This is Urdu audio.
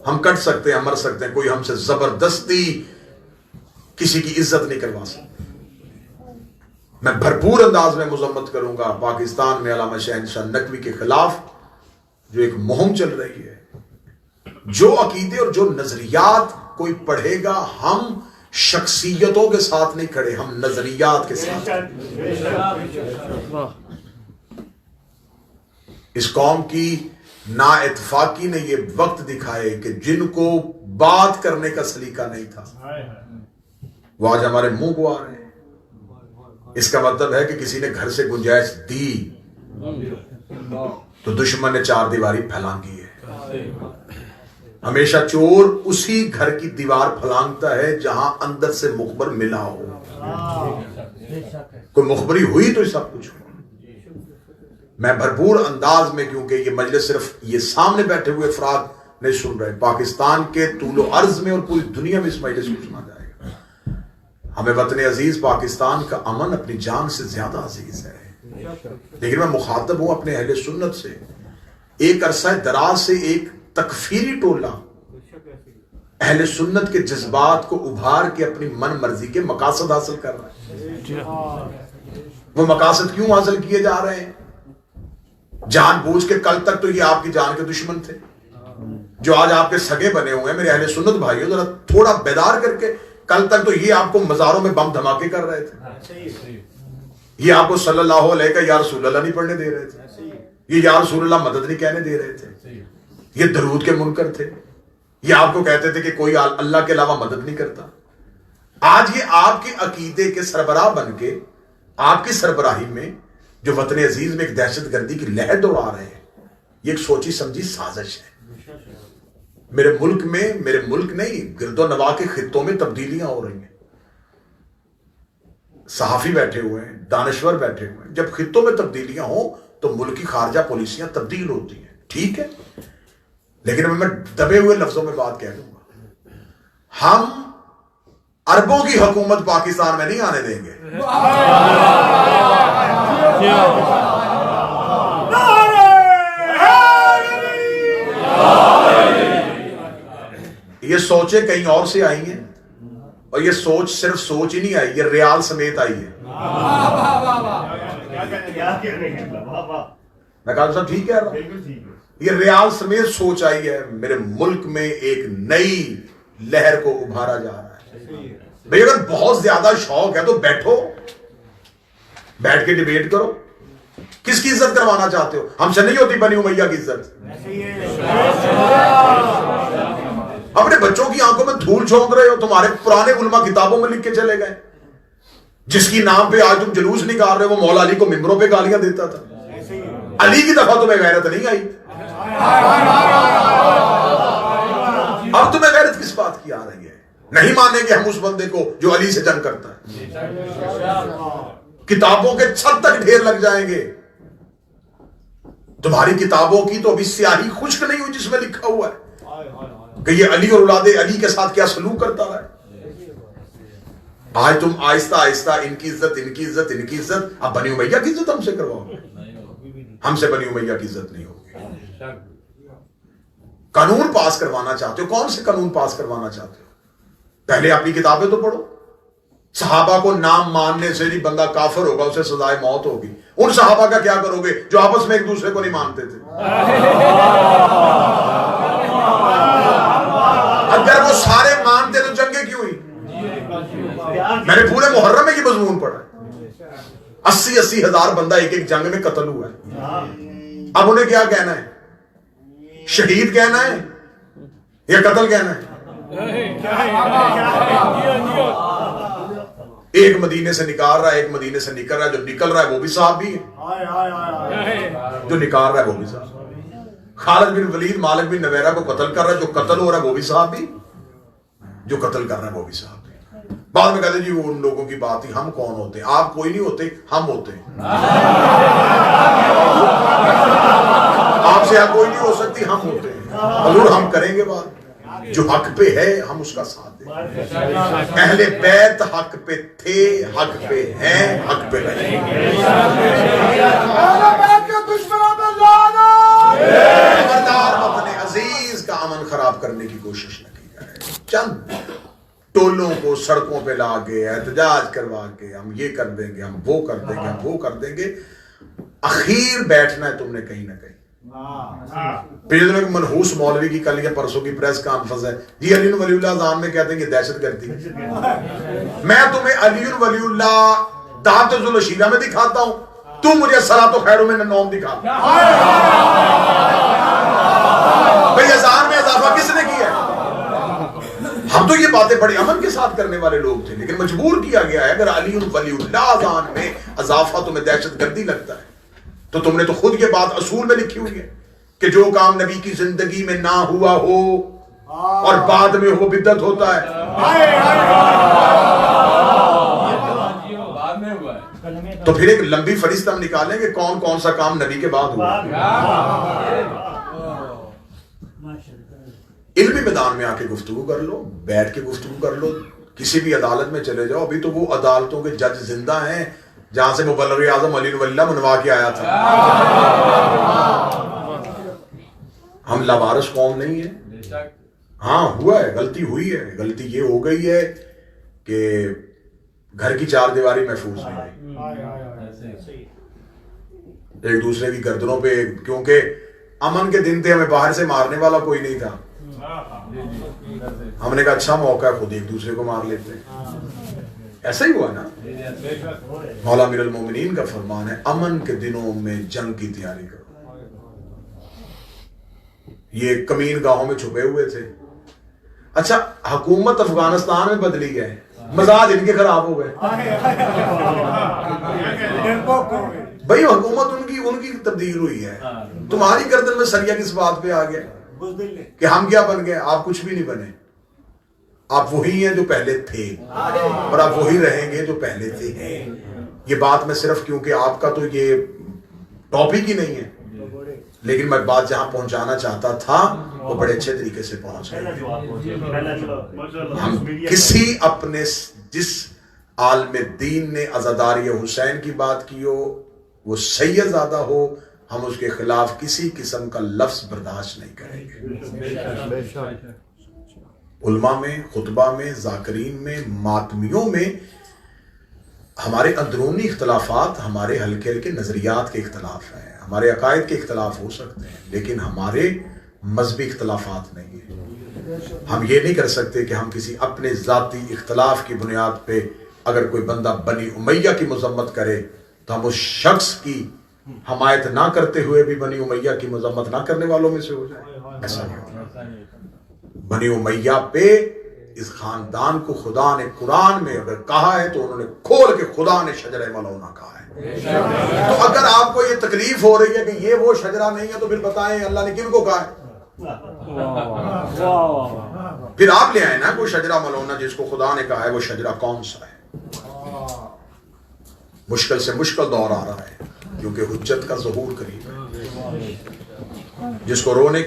ہم کٹ سکتے ہیں، ہم مر سکتے ہیں، کوئی ہم سے زبردستی کسی کی عزت نہیں کروا سکتا۔ میں بھرپور انداز میں مذمت کروں گا پاکستان میں علامہ شہنشاہ نقوی کے خلاف جو ایک مہم چل رہی ہے۔ جو عقیدے اور جو نظریات کوئی پڑھے گا، ہم شخصیتوں کے ساتھ نہیں کھڑے، ہم نظریات کے ساتھ۔ اس قوم کی نا اتفاقی نے یہ وقت دکھائے کہ جن کو بات کرنے کا سلیقہ نہیں تھا وہ آج ہمارے منہ کو آ رہے ہیں۔ اس کا مطلب ہے کہ کسی نے گھر سے گنجائش دی تو دشمن نے چار دیواری پھیلانگی ہے۔ ہمیشہ چور اسی گھر کی دیوار پھلانگتا ہے جہاں اندر سے مخبر ملا ہو۔ کوئی مخبری ہوئی تو سب کچھ ہو۔ میں بھرپور انداز میں، کیونکہ یہ مجلس صرف یہ سامنے بیٹھے ہوئے افراد نہیں سن رہے، پاکستان کے طول و عرض میں اور پوری دنیا میں اس مجلس کو سنا جائے گا۔ ہمیں وطن عزیز پاکستان کا امن اپنی جان سے زیادہ عزیز ہے، لیکن میں مخاطب ہوں اپنے اہل سنت سے۔ ایک عرصہ دراز سے ایک تکفیری ٹولہ اہل سنت کے جذبات کو ابھار کے اپنی من مرضی کے مقاصد حاصل کر رہا ہے۔ وہ مقاصد کیوں حاصل کیے جا رہے ہیں؟ جان بوجھ کے کل تک تو یہ آپ کی جان کے دشمن تھے، جو آج آپ کے سگے بنے ہوئے ہیں۔ میرے اہل سنت بھائیوں، ذرا تھوڑا بیدار کر کے، کل تک تو یہ آپ کو مزاروں میں بم دھماکے کر رہے تھے، یہ آپ کو صلی اللہ علیہ کا یا رسول اللہ نہیں پڑھنے دے رہے تھے، یہ یا رسول اللہ مدد نہیں کہنے دے رہے تھے، یہ درود کے منکر تھے، یہ آپ کو کہتے تھے کہ کوئی اللہ کے علاوہ مدد نہیں کرتا۔ آج یہ آپ کے عقیدے کے سربراہ بن کے آپ کی سربراہی میں جو وطن عزیز میں ایک دہشت گردی کی لہر دوڑا رہے ہیں، یہ ایک سوچی سمجھی سازش ہے۔ میرے ملک نہیں، گرد و نواح کے خطوں میں تبدیلیاں ہو رہی ہیں۔ صحافی بیٹھے ہوئے ہیں، دانشور بیٹھے ہوئے ہیں۔ جب خطوں میں تبدیلیاں ہوں تو ملک کی خارجہ پالیسیاں تبدیل ہوتی ہیں، ٹھیک ہے، لیکن میں دبے ہوئے لفظوں میں بات کہہ دوں گا، ہم اربوں کی حکومت پاکستان میں نہیں آنے دیں گے۔ یہ سوچیں کہیں اور سے آئی ہیں، اور یہ سوچ صرف سوچ ہی نہیں آئی، یہ ریال سمیت آئی ہے۔ میں کہا صاحب ٹھیک ہے، یہ ریال سمیت سوچ آئی ہے۔ میرے ملک میں ایک نئی لہر کو ابھارا جا رہا ہے۔ بھئی اگر بہت زیادہ شوق ہے تو بیٹھو، بیٹھ کے ڈیبیٹ کرو۔ کس کی عزت کروانا چاہتے ہو؟ ہم سے نہیں ہوتی بنی امیہ کی عزت۔ اپنے بچوں کی آنکھوں میں دھول جھونک رہے ہو، تمہارے پرانے علماء کتابوں میں لکھ کے چلے گئے، جس کی نام پہ آج تم جلوس نکال رہے ہو وہ مولا علی کو ممبروں پہ گالیاں دیتا تھا۔ علی کی دفعہ تمہیں غیرت نہیں آئی، اب تمہیں غیرت کس بات کی آ رہی ہے؟ نہیں مانیں گے ہم اس بندے کو جو علی سے جنگ کرتا ہے۔ کتابوں کے چھت تک ڈھیر لگ جائیں گے۔ تمہاری کتابوں کی تو ابھی سیاہی خشک نہیں ہوئی جس میں لکھا ہوا ہے کہ یہ علی اور اولاد علی کے ساتھ کیا سلوک کرتا ہے۔ آج تم آہستہ آہستہ ان کی عزت، ان کی عزت، ان کی عزت، اب بنی امیہ کی عزت ہم سے کرواؤ گے؟ ہم سے بنی امیہ کی عزت نہیں ہوگی۔ قانون پاس کروانا چاہتے ہو، کون سے قانون پاس کروانا چاہتے ہو؟ پہلے اپنی کتابیں تو پڑھو۔ صحابہ کو نام ماننے سے نہیں بندہ کافر ہوگا، اسے سزائے موت ہوگی۔ ان صحابہ کا کیا کرو گے جو آپس میں ایک دوسرے کو نہیں مانتے تھے؟ اگر وہ سارے مانتے تو جنگیں کیوں ہوئی؟ میں نے پورے محرم میں یہ مضمون پڑھا، 80 ہزار بندہ ایک ایک جنگ میں قتل ہوا ہے۔ اب انہیں کیا کہنا ہے؟ شہید کہنا ہے یا قتل کہنا ہے؟ ایک مدینے سے نکال رہا ہے، ایک مدینے سے نکل رہا ہے، جو نکل رہا ہے وہ بھی صحابی ہے، جو نکال رہا ہے وہ بھی صحابی۔ خالد بن ولید مالک بن نویرہ کو قتل کر رہا ہے، جو قتل ہو رہا ہے وہ بھی صحابی، جو قتل کر رہا ہے وہ بھی صحابی۔ بعد میں کہتے ہیں جی وہ ان لوگوں کی بات ہی، ہم کون ہوتے ہیں؟ آپ کوئی نہیں ہوتے، ہم ہوتے ہیں۔ آپ سے کوئی نہیں ہو سکتی، ہم ہوتے ہیں۔ حضور ہم کریں گے بات، جو حق پہ ہے ہم اس کا ساتھ دیں۔ اہل بیت حق پہ تھے، حق پہ ہیں، حق پہ رہیں گے۔ خبردار وطن عزیز کا امن خراب کرنے کی کوشش نہ کی جائے. چند ٹولوں کو سڑکوں پہ لا کے احتجاج کروا کے ہم یہ کر دیں گے, ہم وہ کر دیں گے, ہم وہ کر دیں گے, اخیر بیٹھنا ہے تم نے کہیں نہ کہیں. پھر ایک منحوس مولوی کی کل یا پرسوں کی پریس کانفرنس ہے, جی علی ولی اللہ اذان میں کہتے ہیں کہ دہشت گردی. میں تمہیں علی ولی اللہ دعوت الشیرہ میں دکھاتا ہوں, تم مجھے صلاۃ و خیر من النوم دکھا. بھئی اذان میں اضافہ کس نے کیا ہے؟ ہم تو یہ باتیں بڑے امن کے ساتھ کرنے والے لوگ تھے, لیکن مجبور کیا گیا ہے. اگر علی ولی اللہ اذان میں اضافہ تمہیں دہشت گردی لگتا ہے تو تم نے تو خود یہ بات اصول میں لکھی ہوئی ہے کہ جو کام نبی کی زندگی میں نہ ہوا ہو اور بعد میں ہو بدعت ہوتا ہے. تو پھر ایک لمبی فہرست ہم نکالیں کہ کون کون سا کام نبی کے بعد ہوا. علمی میدان میں آ کے گفتگو کر لو, بیٹھ کے گفتگو کر لو, کسی بھی عدالت میں چلے جاؤ. ابھی تو وہ عدالتوں کے جج زندہ ہیں جہاں سے مبلغ اعظم علی ولی اللہ منوا کے آیا تھا. ہم لاوارث قوم نہیں ہے. ہاں ہوا ہے, غلطی ہوئی ہے. غلطی یہ ہو گئی ہے کہ گھر کی چار دیواری محفوظ نہیں رہی. ایک دوسرے کی گردنوں پہ, کیونکہ امن کے دن تھے, ہمیں باہر سے مارنے والا کوئی نہیں تھا. ہم نے کہا اچھا موقع ہے, خود ایک دوسرے کو مار لیتے ہیں. ایسا ہی ہوا نا. مولا امیر المومنین کا فرمان ہے امن کے دنوں میں جنگ کی تیاری کرو. یہ کمین گاہوں میں چھپے ہوئے تھے. اچھا حکومت افغانستان میں بدلی ہے, مزاج ان کے خراب ہو گئے. بھئی حکومت ان کی تبدیل ہوئی ہے, تمہاری گردن میں سریا کس بات پہ آ گیا کہ ہم کیا بن گئے؟ آپ کچھ بھی نہیں بنے. آپ وہی ہیں جو پہلے تھے اور آپ وہی رہیں گے جو پہلے تھے. یہ بات میں صرف کیونکہ آپ کا تو یہ ٹاپک ہی نہیں ہے, لیکن میں بات جہاں پہنچانا چاہتا تھا وہ بڑے اچھے طریقے سے پہنچ گئے. ہم کسی اپنے جس عالم دین نے عزاداری حسین کی بات کی ہو, وہ سید زادہ ہو, ہم اس کے خلاف کسی قسم کا لفظ برداشت نہیں کریں گے. علماء میں, خطبہ میں, ذاکرین میں, ماتمیوں میں ہمارے اندرونی اختلافات, ہمارے ہلکے ہلکے نظریات کے اختلاف ہیں, ہمارے عقائد کے اختلاف ہو سکتے ہیں, لیکن ہمارے مذہبی اختلافات نہیں ہیں. ہم یہ نہیں کر سکتے کہ ہم کسی اپنے ذاتی اختلاف کی بنیاد پہ اگر کوئی بندہ بنی امیہ کی مذمت کرے تو ہم اس شخص کی حمایت نہ کرتے ہوئے بھی بنی امیہ کی مذمت نہ کرنے والوں میں سے ہو جائے. ایسا نہیں ہوتا. بنی امیہ پہ اس خاندان کو خدا نے قرآن میں اگر کہا ہے تو انہوں نے کھول کے خدا نے شجرہ ملعونہ کہا ہے. تو اگر آپ کو یہ تکلیف ہو رہی ہے کہ یہ وہ شجرہ نہیں ہے تو پھر بتائیں اللہ نے کن کو کہا ہے؟ پھر آپ لے آئے نا کوئی شجرہ ملعونہ جس کو خدا نے کہا ہے, وہ شجرہ کون سا ہے؟ مشکل سے مشکل دور آ رہا ہے کیونکہ حجت کا ظہور قریب ہے. جس کو رونے